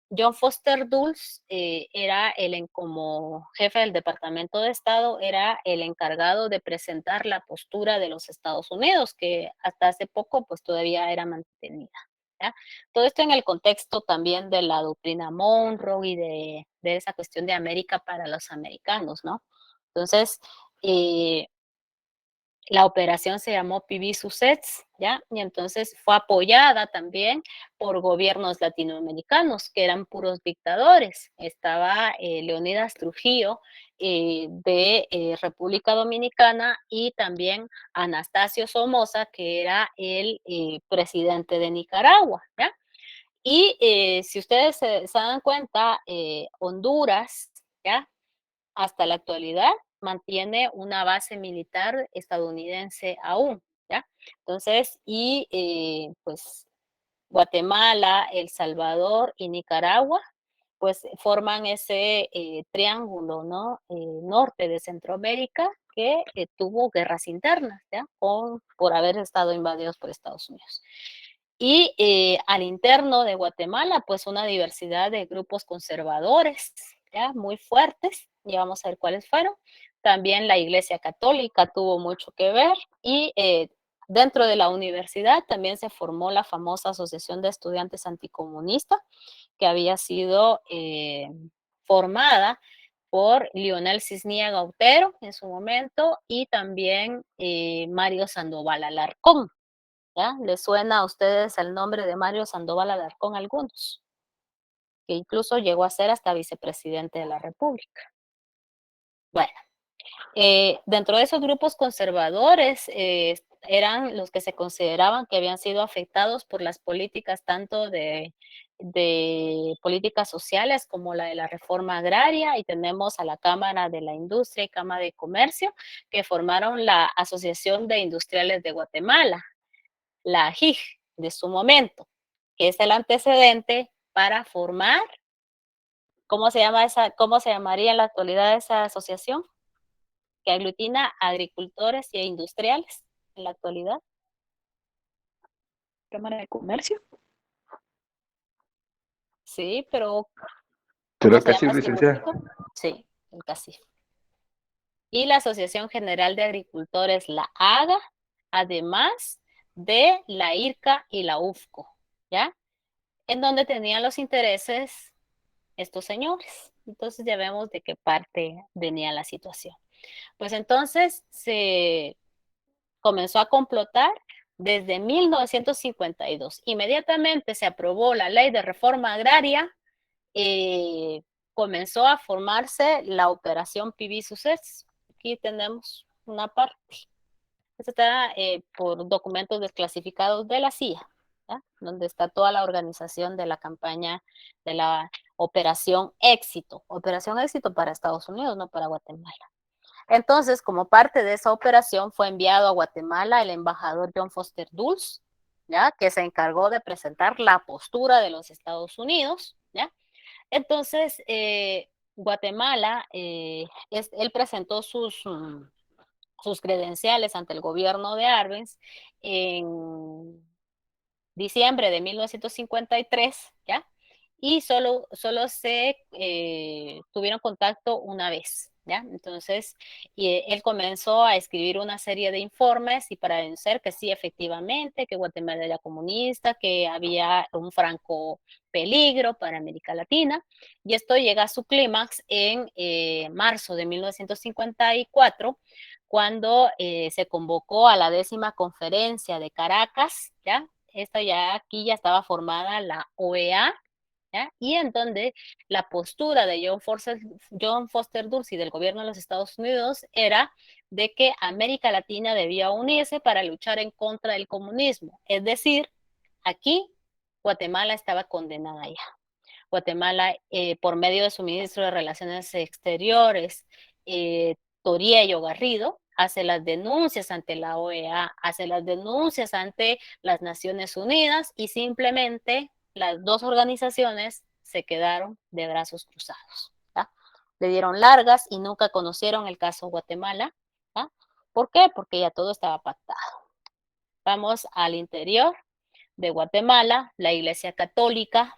John Foster Dulles era como jefe del Departamento de Estado, era el encargado de presentar la postura de los Estados Unidos, que hasta hace poco pues todavía era mantenida, ¿ya? Todo esto en el contexto también de la doctrina Monroe y de esa cuestión de América para los americanos, ¿no? Entonces, la operación se llamó PB Sussex, ¿ya? Y entonces fue apoyada también por gobiernos latinoamericanos, que eran puros dictadores. Estaba Leonidas Trujillo de República Dominicana y también Anastasio Somoza, que era el presidente de Nicaragua, ¿ya? Y si ustedes se dan cuenta, Honduras, ¿ya? Hasta la actualidad mantiene una base militar estadounidense aún, ¿ya? Entonces, y pues Guatemala, El Salvador y Nicaragua, pues forman ese triángulo, ¿no? Norte de Centroamérica que tuvo guerras internas, ¿ya? Por haber estado invadidos por Estados Unidos. Y al interno de Guatemala, pues una diversidad de grupos conservadores, ¿ya? Muy fuertes, y vamos a ver cuáles fueron. También la Iglesia Católica tuvo mucho que ver, y dentro de la universidad también se formó la famosa Asociación de Estudiantes Anticomunista, que había sido formada por Lionel Cisniega Gautero en su momento y también Mario Sandoval Alarcón. ¿Ya? ¿Les suena a ustedes el nombre de Mario Sandoval Alarcón algunos? Que incluso llegó a ser hasta vicepresidente de la República. Bueno, Dentro de esos grupos conservadores eran los que se consideraban que habían sido afectados por las políticas tanto de políticas sociales como la de la reforma agraria, y tenemos a la Cámara de la Industria y Cámara de Comercio, que formaron la Asociación de Industriales de Guatemala, la AJIG, de su momento, que es el antecedente para formar, ¿cómo se llamaría en la actualidad esa asociación? Que aglutina a agricultores y a industriales en la actualidad. Cámara de Comercio. Sí, pero ¿cómo ¿Será se casi llama este licenciada? grupito? Sí, el CACIF. Y la Asociación General de Agricultores, la AGA, además de la IRCA y la UFCO, ¿ya? En donde tenían los intereses estos señores. Entonces ya vemos de qué parte venía la situación. Pues entonces se comenzó a complotar desde 1952. Inmediatamente se aprobó la ley de reforma agraria, comenzó a formarse la operación PB Success. Aquí tenemos una parte. Esto está por documentos desclasificados de la CIA, ¿ya? Donde está toda la organización de la campaña de la Operación Éxito. Operación Éxito para Estados Unidos, no para Guatemala. Entonces, como parte de esa operación, fue enviado a Guatemala el embajador John Foster Dulles, ¿ya? Que se encargó de presentar la postura de los Estados Unidos, ¿ya? Entonces, Guatemala, él presentó sus credenciales ante el gobierno de Arbenz en diciembre de 1953, ¿ya? Y solo se tuvieron contacto una vez, ¿ya? Entonces, él comenzó a escribir una serie de informes y para vencer que sí, efectivamente, que Guatemala era comunista, que había un franco peligro para América Latina, y esto llega a su clímax en marzo de 1954, cuando se convocó a la 10ª conferencia de Caracas, ¿ya? Aquí ya estaba formada la OEA, ¿ya? Y en donde la postura de John Foster Dulles y del gobierno de los Estados Unidos era de que América Latina debía unirse para luchar en contra del comunismo. Es decir, aquí Guatemala estaba condenada ya. Guatemala, por medio de su ministro de Relaciones Exteriores, Toriello Garrido, hace las denuncias ante la OEA, hace las denuncias ante las Naciones Unidas y simplemente las dos organizaciones se quedaron de brazos cruzados. ¿Ya? Le dieron largas y nunca conocieron el caso Guatemala. ¿Ya? ¿Por qué? Porque ya todo estaba pactado. Vamos al interior de Guatemala, la Iglesia Católica,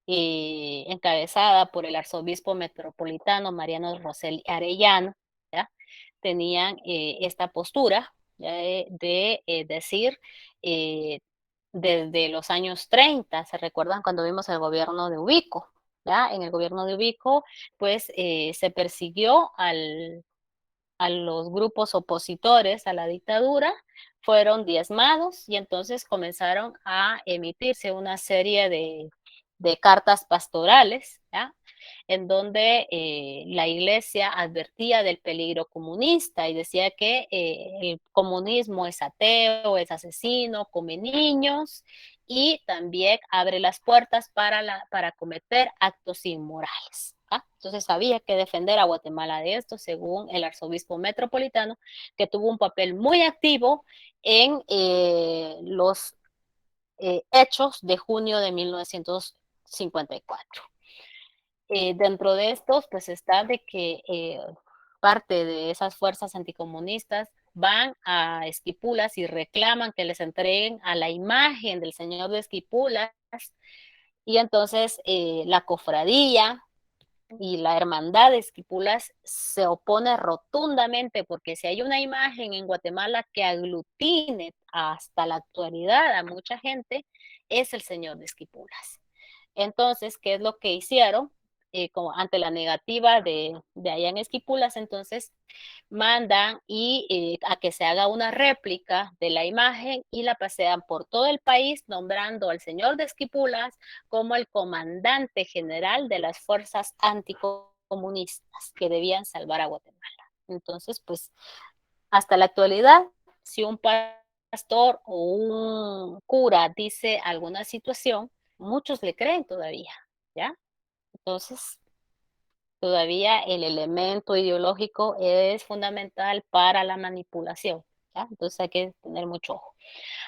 encabezada por el arzobispo metropolitano Mariano Rosell Arellano, ¿ya? Tenían esta postura, ¿ya? de decir, desde los años 30, ¿se recuerdan cuando vimos el gobierno de Ubico? ¿Ya? En el gobierno de Ubico, pues se persiguió a los grupos opositores a la dictadura, fueron diezmados y entonces comenzaron a emitirse una serie de cartas pastorales, ¿ya? En donde la iglesia advertía del peligro comunista y decía que el comunismo es ateo, es asesino, come niños y también abre las puertas para cometer actos inmorales. ¿Ah? Entonces había que defender a Guatemala de esto, según el arzobispo metropolitano, que tuvo un papel muy activo en los hechos de junio de 1954. Dentro de estos, pues está de que parte de esas fuerzas anticomunistas van a Esquipulas y reclaman que les entreguen a la imagen del señor de Esquipulas, y entonces la cofradía y la hermandad de Esquipulas se opone rotundamente, porque si hay una imagen en Guatemala que aglutine hasta la actualidad a mucha gente, es el señor de Esquipulas. Entonces, ¿qué es lo que hicieron? Como ante la negativa de allá en Esquipulas, entonces mandan a que se haga una réplica de la imagen y la pasean por todo el país, nombrando al señor de Esquipulas como el comandante general de las fuerzas anticomunistas que debían salvar a Guatemala. Entonces, pues, hasta la actualidad, si un pastor o un cura dice alguna situación, muchos le creen todavía, ¿ya? Entonces, todavía el elemento ideológico es fundamental para la manipulación, ¿ya? Entonces hay que tener mucho ojo.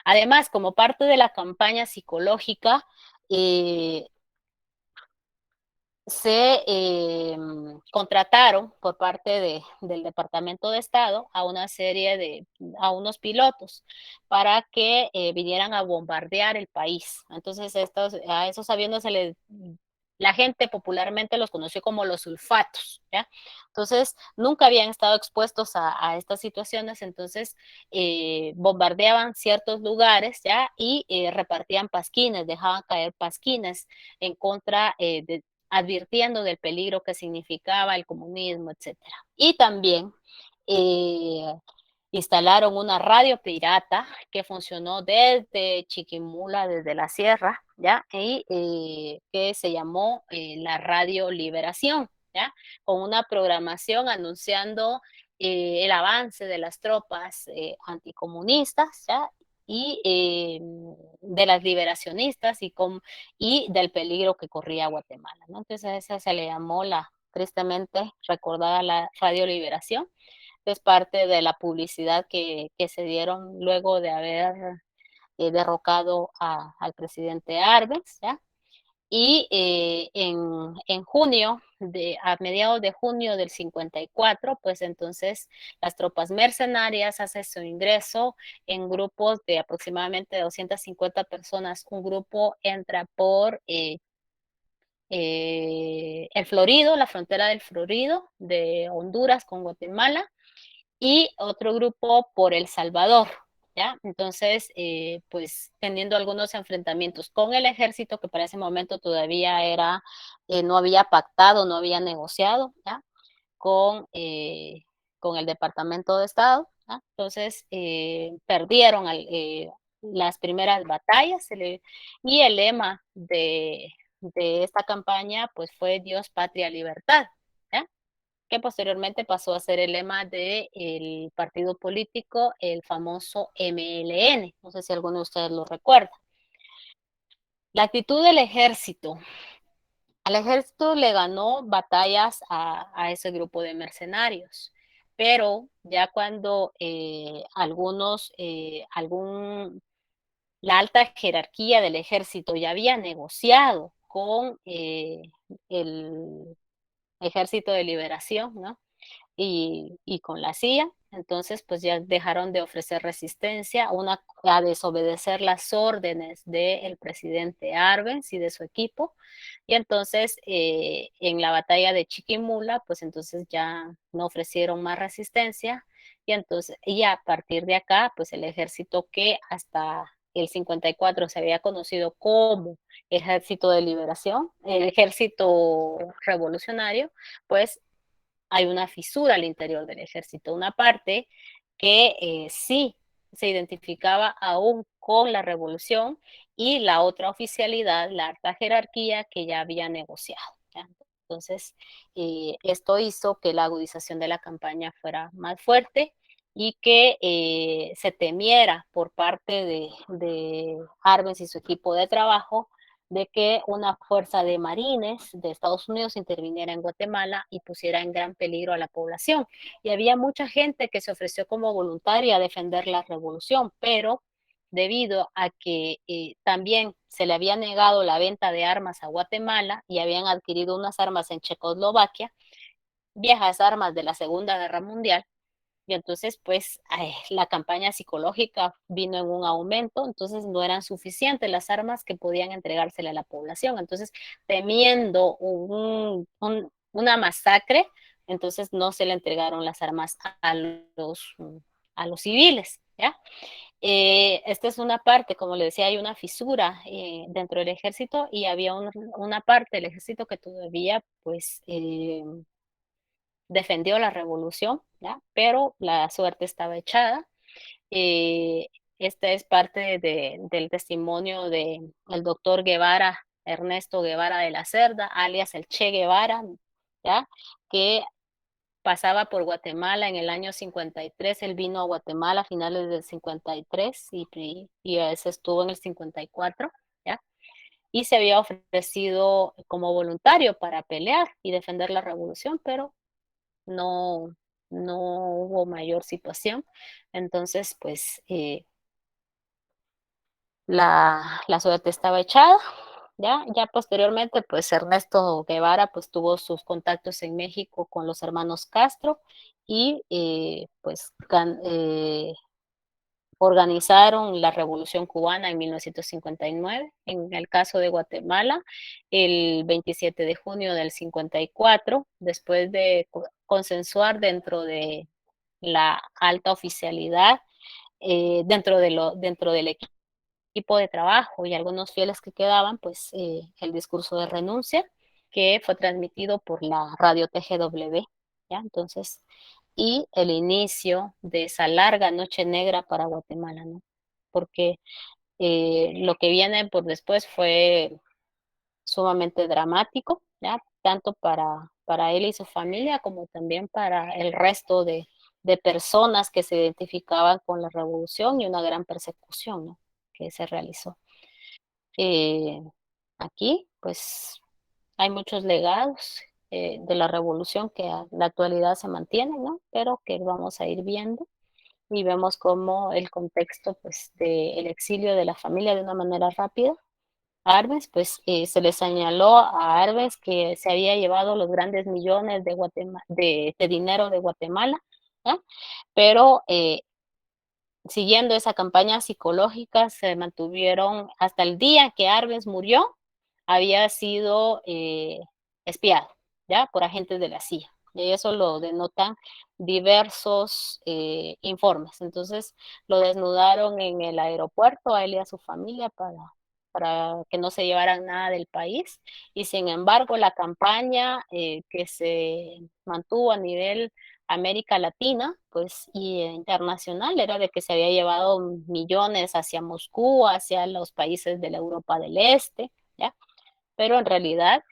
Además, como parte de la campaña psicológica, se contrataron por parte del Departamento de Estado a una serie a unos pilotos para que vinieran a bombardear el país. Entonces, a esos aviones la gente popularmente los conoció como los sulfatos, ¿ya? Entonces, nunca habían estado expuestos a estas situaciones, entonces bombardeaban ciertos lugares, ¿ya? Y repartían pasquines, dejaban caer pasquines en contra advirtiendo del peligro que significaba el comunismo, etcétera. Y también eh, instalaron una radio pirata que funcionó desde Chiquimula, desde la sierra, ¿ya? Y que se llamó la Radio Liberación, ¿ya? Con una programación anunciando el avance de las tropas anticomunistas, ¿ya? Y de las liberacionistas y del peligro que corría Guatemala, ¿no? Entonces, esa se le llamó tristemente recordada la Radio Liberación, que es parte de la publicidad que se dieron luego de haber derrocado al presidente Arbenz, ¿ya? Y en junio, a mediados de junio del 54, pues entonces las tropas mercenarias hacen su ingreso en grupos de aproximadamente 250 personas. Un grupo entra por el Florido, la frontera del Florido, de Honduras con Guatemala, y otro grupo por El Salvador, ¿ya? Entonces, pues teniendo algunos enfrentamientos con el ejército, que para ese momento todavía no había pactado, no había negociado, ¿ya? Con el Departamento de Estado, ¿ya? Entonces, perdieron las primeras batallas y el lema de esta campaña, pues fue Dios, Patria, Libertad, ¿ya? Que posteriormente pasó a ser el lema del partido político, el famoso MLN. No sé si alguno de ustedes lo recuerda. La actitud del ejército. Al ejército le ganó batallas a ese grupo de mercenarios, pero ya cuando la alta jerarquía del ejército ya había negociado con el Ejército de Liberación, ¿no? Y con la CIA, entonces pues ya dejaron de ofrecer resistencia a desobedecer las órdenes del presidente Arbenz y de su equipo, y entonces en la batalla de Chiquimula, pues entonces ya no ofrecieron más resistencia, y a partir de acá, pues el ejército que hasta el 54 se había conocido como Ejército de Liberación, el Ejército Revolucionario, pues hay una fisura al interior del ejército, una parte que sí se identificaba aún con la revolución y la otra oficialidad, la alta jerarquía que ya había negociado, ¿ya? Entonces, esto hizo que la agudización de la campaña fuera más fuerte y que se temiera por parte de Arbenz y su equipo de trabajo de que una fuerza de marines de Estados Unidos interviniera en Guatemala y pusiera en gran peligro a la población. Y había mucha gente que se ofreció como voluntaria a defender la revolución, pero debido a que también se le había negado la venta de armas a Guatemala y habían adquirido unas armas en Checoslovaquia, viejas armas de la Segunda Guerra Mundial, y entonces, pues, la campaña psicológica vino en un aumento, entonces no eran suficientes las armas que podían entregársele a la población. Entonces, temiendo una masacre, entonces no se le entregaron las armas a los civiles, ¿ya? Esta es una parte, como le decía, hay una fisura dentro del ejército y había una parte del ejército que todavía, pues, defendió la revolución, ¿ya? Pero la suerte estaba echada. Eh, Esta es parte del testimonio del doctor Guevara, Ernesto Guevara de la Cerda, alias el Che Guevara, ¿ya? Que pasaba por Guatemala en el año 53. Él vino a Guatemala a finales del 53 y a veces estuvo en el 54, ¿ya? Y se había ofrecido como voluntario para pelear y defender la revolución, pero no, no hubo mayor situación. Entonces, pues la suerte estaba echada. Ya posteriormente, pues Ernesto Guevara pues tuvo sus contactos en México con los hermanos Castro y pues organizaron la Revolución Cubana en 1959. En el caso de Guatemala, el 27 de junio del 54, después de consensuar dentro de la alta oficialidad, dentro del equipo de trabajo y algunos fieles que quedaban, pues el discurso de renuncia que fue transmitido por la radio TGW, ¿ya? Entonces, y el inicio de esa larga noche negra para Guatemala, ¿no? Porque lo que viene por después fue sumamente dramático, ¿ya? Tanto para él y su familia como también para el resto de personas que se identificaban con la revolución y una gran persecución, ¿no? Que se realizó. Eh, Aquí, pues, hay muchos legados de la revolución que a la actualidad se mantienen, ¿no? Pero que vamos a ir viendo y vemos cómo el contexto, pues, del exilio de la familia de una manera rápida. Arbenz, pues, se le señaló a Arbenz que se había llevado los grandes millones de, de dinero de Guatemala, ¿ya? Pero siguiendo esa campaña psicológica, se mantuvieron hasta el día que Arbenz murió, había sido espiado, ¿ya? Por agentes de la CIA. Y eso lo denotan diversos informes. Entonces, lo desnudaron en el aeropuerto a él y a su familia para que no se llevaran nada del país. Y sin embargo, la campaña que se mantuvo a nivel América Latina, pues, y internacional, era de que se había llevado millones hacia Moscú, hacia los países de la Europa del Este, ¿ya? Pero en realidad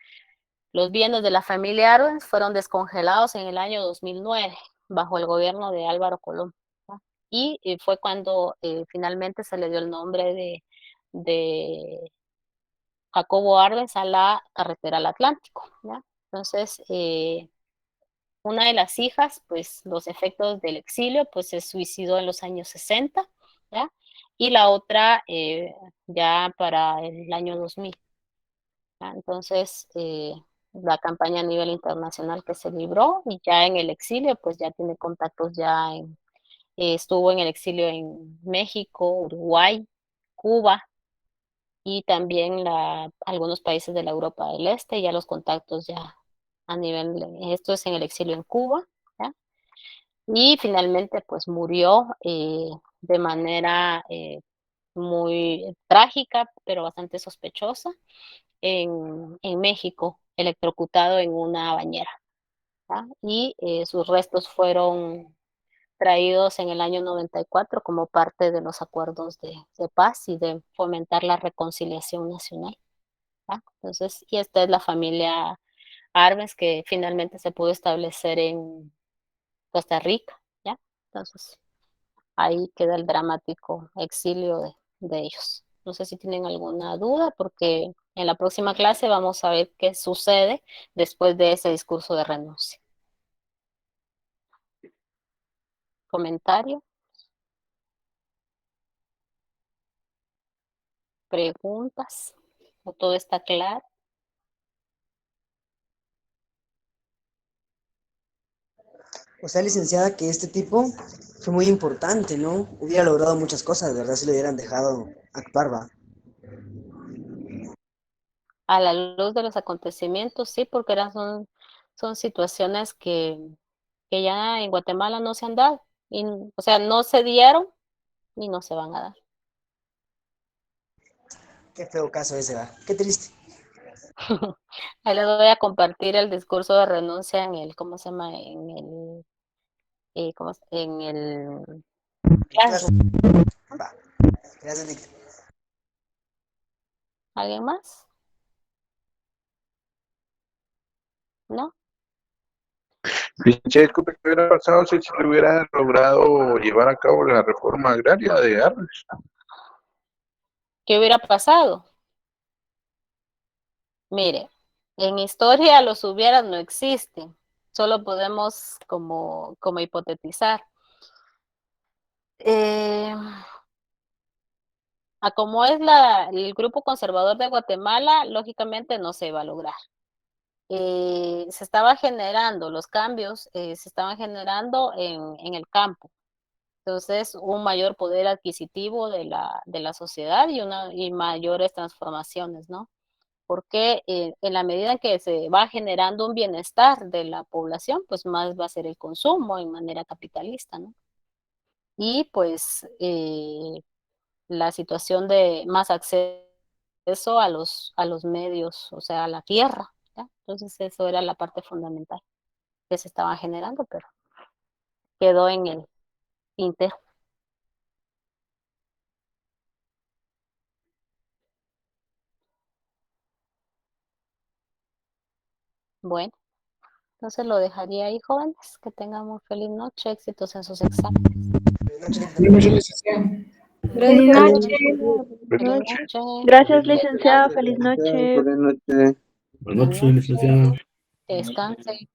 los bienes de la familia Arbenz fueron descongelados en el año 2009 bajo el gobierno de Álvaro Colón, ¿ya? Y fue cuando finalmente se le dio el nombre de Jacobo Arbenz a la carretera al Atlántico, ¿ya? Entonces, una de las hijas, pues los efectos del exilio, pues se suicidó en los años 60, ¿ya? Y la otra ya para el año 2000, ¿ya? Entonces, la campaña a nivel internacional que se libró y ya en el exilio, pues ya tiene contactos ya estuvo en el exilio en México, Uruguay, Cuba y también algunos países de la Europa del Este, ya los contactos ya a nivel, esto es en el exilio en Cuba, ¿ya? Y finalmente pues murió de manera muy trágica, pero bastante sospechosa, en México, electrocutado en una bañera, ¿ya? Y sus restos fueron traídos en el año 94 como parte de los acuerdos de paz y de fomentar la reconciliación nacional, ¿ya? Entonces, y esta es la familia Arbenz que finalmente se pudo establecer en Costa Rica, ¿ya? Entonces, ahí queda el dramático exilio de ellos. No sé si tienen alguna duda, porque en la próxima clase vamos a ver qué sucede después de ese discurso de renuncia. ¿Comentario? ¿Preguntas? ¿O todo está claro? O sea, licenciada, que este tipo fue muy importante, ¿no? Hubiera logrado muchas cosas, de verdad, si le hubieran dejado actuar, va. A la luz de los acontecimientos, sí, porque son situaciones que ya en Guatemala no se han dado. Y, o sea, no se dieron y no se van a dar. Qué feo caso ese, va. Qué triste. Ahí les voy a compartir el discurso de renuncia en el, ¿cómo se llama? En el Claro, Classroom. va. Gracias, Nick. ¿Alguien más? ¿No? Disculpe, ¿qué hubiera pasado si se hubiera logrado llevar a cabo la reforma agraria de Arnes? ¿Qué hubiera pasado? Mire, en historia los hubieras no existen, solo podemos como hipotetizar. A como es el grupo conservador de Guatemala, lógicamente no se iba a lograr. Se estaban generando los cambios, se estaban generando en el campo. Entonces, un mayor poder adquisitivo de la sociedad y mayores transformaciones, ¿no? Porque en la medida en que se va generando un bienestar de la población, pues más va a ser el consumo en manera capitalista, ¿no? Y pues la situación de más acceso a los medios, o sea, a la tierra, ¿ya? Entonces eso era la parte fundamental que se estaba generando, pero quedó en el tintero. Bueno, entonces lo dejaría ahí, jóvenes. Que tengan muy feliz noche, éxitos en sus exámenes. Buenas noches, licenciado. Feliz noche. Feliz noche. Gracias, licenciado. Feliz noche. Buenas noches. Buenas noches, licenciado. Descanse.